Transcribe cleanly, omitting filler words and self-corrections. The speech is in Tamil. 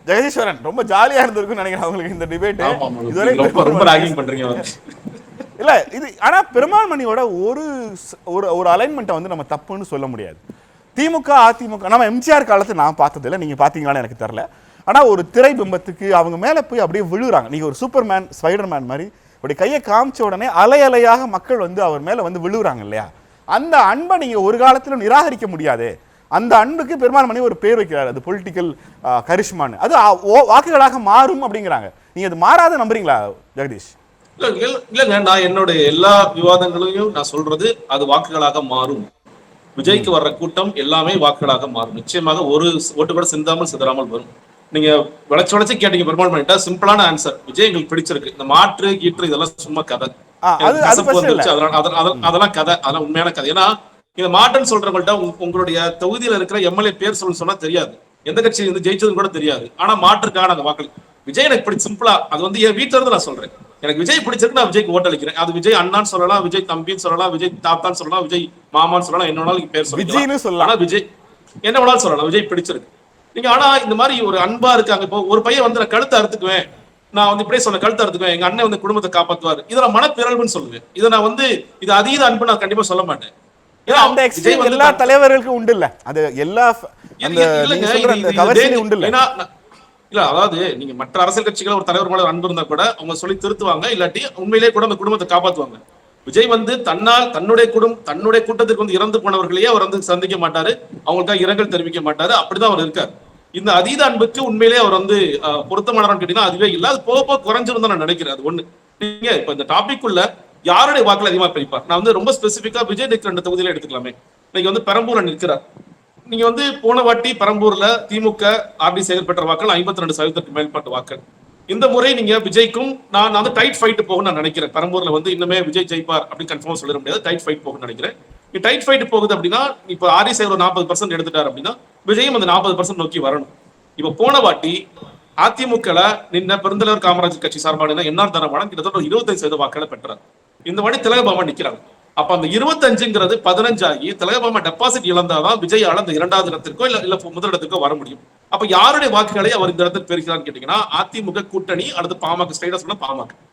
ஜெகதீஸ்வரன் ரொம்ப ஜாலியா இருந்திருக்குன்னு நினைக்கிறேன் அவங்களுக்கு இந்த டிபேட். இதுவரை இல்ல இது ஆனா பெருமாள் மணியோட ஒரு ஒரு அலைன்மெண்ட்டை வந்து நம்ம தப்புன்னு சொல்ல முடியாது. திமுக அதிமுக நம்ம எம்ஜிஆர் காலத்தை நான் பார்த்தது இல்லை, நீங்க பாத்தீங்களான்னு எனக்கு தெரியல. ஆனா ஒரு திரை பிம்பத்துக்கு அவங்க மேல போய் அப்படியே விழுறாங்க. நீங்க ஒரு சூப்பர்மேன் ஸ்பைடர்மேன் மாதிரி அப்படி கையை காமிச்ச உடனே அலை அலையாக மக்கள் வந்து அவர் மேல வந்து விழுறாங்க இல்லையா? அந்த அன்பை நீங்க ஒரு காலத்திலும் நிராகரிக்க முடியாது. அந்த அன்புக்கு பெருமாள் மணி ஒரு பேர் வைக்கிறார், அது பொலிட்டிக்கல் கரிஷ்மான்னு. அது வாக்குகளாக மாறும் அப்படிங்கிறாங்க. நீங்க அது மாறாத நம்புறீங்களா ஜெகதீஷ்? இல்லங்க, நான் என்னுடைய எல்லா விவாதங்களையும் நான் சொல்றது அது வாக்குகளாக மாறும். விஜய்க்கு வர்ற கூட்டம் எல்லாமே வாக்குகளாக மாறும். நிச்சயமாக ஒரு ஓட்டு கூட சிந்தாமல் சிதறாமல் வரும். நீங்க வளைச்சு கேட்டீங்க பெருமாள் பண்ணிட்டா சிம்பிளான ஆன்சர், விஜய் எங்களுக்கு பிடிச்சிருக்கு. இந்த மாற்று கீற்று இதெல்லாம் சும்மா கதை, அதெல்லாம் கதை, அதெல்லாம் உண்மையான கதை. ஏன்னா இந்த மாற்றம்னு சொல்றவங்கள்ட்ட உங்களுடைய தொகுதியில இருக்கிற எம்எல்ஏ பேர் சொல்லணும்னு சொன்னா தெரியாது, எந்த கட்சி வந்து ஜெயிச்சதுன்னு கூட தெரியாது. ஆனா மாற்றுக்கான அந்த வாக்கள் விஜய் எனக்கு பிடிச்சி சிம்பிளா, அது வந்து என் வீட்டுல இருந்து நான் சொல்றேன், எனக்கு விஜய் பிடிச்சிருக்கு, நான் விஜய்க்கு ஓட்டு அளிக்கிறேன். அது விஜய் அண்ணான்னு சொல்லலாம், விஜய் தம்பின்னு சொல்லலாம், விஜய் தாத்தான்னு சொல்லலாம், விஜய் மாமான்னு சொல்லலாம், என்ன வேணாலும் பேர் சொல்லலாம். ஆனா விஜய் என்ன வேணாலும் சொல்லலாம், விஜய் பிடிச்சிருக்கு நீங்க. ஆனா இந்த மாதிரி ஒரு அன்பா இருக்காங்க. இப்போ ஒரு பையன் வந்து நான் கழுத்தை அறுத்துக்குவேன், நான் வந்து இப்படியே சொன்ன கழுத்தை அறுத்துக்குவேன், எங்க அண்ணன் வந்து குடும்பத்தை காப்பாத்துவார், இதை நான் மனப்பிறழ்வுன்னு சொல்லுவேன். இதை நான் வந்து இது அதீத அன்பு நான் கண்டிப்பா சொல்ல மாட்டேன். எல்லா தலைவர்களுக்கும் உண்டு இல்ல, அது எல்லா உண்டு இல்ல. இல்ல அதாவது நீங்க மற்ற அரசியல் கட்சிகள் ஒரு தலைவர் மேல அன்பு இருந்தா கூட அவங்க சொல்லி திருத்துவாங்க, இல்லாட்டி உண்மையிலேயே கூட அந்த குடும்பத்தை காப்பாத்துவாங்க. விஜய் வந்து தன்னுடைய கூட்டத்துக்கு வந்து இறந்து போனவர்களையே அவர் வந்து சந்திக்க மாட்டாரு, அவங்களுக்காக இரங்கல் தெரிவிக்க மாட்டாரு, அப்படிதான் அவர் இருக்காரு. இந்த அதீத அன்புக்கு உண்மையிலேயே அவர் வந்து பொருத்தமானவர்னு கேட்டீங்கன்னா அதுவே இல்ல, அது போக குறைஞ்சிருந்தா நான் நினைக்கிறேன். அது ஒண்ணு. நீங்க இப்ப இந்த டாபிக் உள்ள யாருடைய வாக்குல அதிகமா பிரிப்பார், நான் வந்து ரொம்ப ஸ்பெசிபிக்கா விஜய் நிற்கிற 2 தொகுதியில எடுத்துக்கலாமே. நீங்க வந்து பெரம்பூர்ல நிற்கிறார், நீங்க வந்து போன வாட்டி பெரம்பூர்ல திமுக ஆர்டி சேகர் பெற்ற வாக்கள் 52% மேற்பட்ட வாக்கள். இந்த முறை நீங்க விஜய்க்கும் நான் வந்து டைட் ஃபைட் போகும்னு நான் நினைக்கிறேன். பெரம்பூர்ல வந்து இன்னுமே விஜய் ஜெயிப்பார் அப்படின்னு கன்ஃபார்மா சொல்ல முடியாது, டைட் ஃபைட் போகும்னு நினைக்கிறேன். டைட் ஃபைட் போகுது அப்படின்னா இப்ப ஆர்டி சேகர் 40% எடுத்துட்டார் அப்படின்னா விஜயும் அந்த 40% நோக்கி வரணும். இப்ப போன வாட்டி அதிமுக நின்ன பெருந்தலைவர் காமராஜர் கட்சி சார்பான என்ஆர் தனபாலன் கிட்டத்தட்ட 25% வாக்களை பெற்றார். இந்த வாட்டி திலகபாமா நிக்கிறாங்க. அப்ப அந்த 25ங்கிறது 15 ஆகி திலகபாமா டெபாசிட் இழந்தாதான் விஜயால அந்த 2வது இடத்திற்கோ இல்ல முதலிடத்திற்கோ வர முடியும். அப்ப யாருடைய வாக்குகளை அவர் இந்த இடத்தில் பெறுகிறான்னு கேட்டீங்கன்னா அதிமுக கூட்டணி, அடுத்து பாமக, ஸ்டைலா சொன்னா பாமக.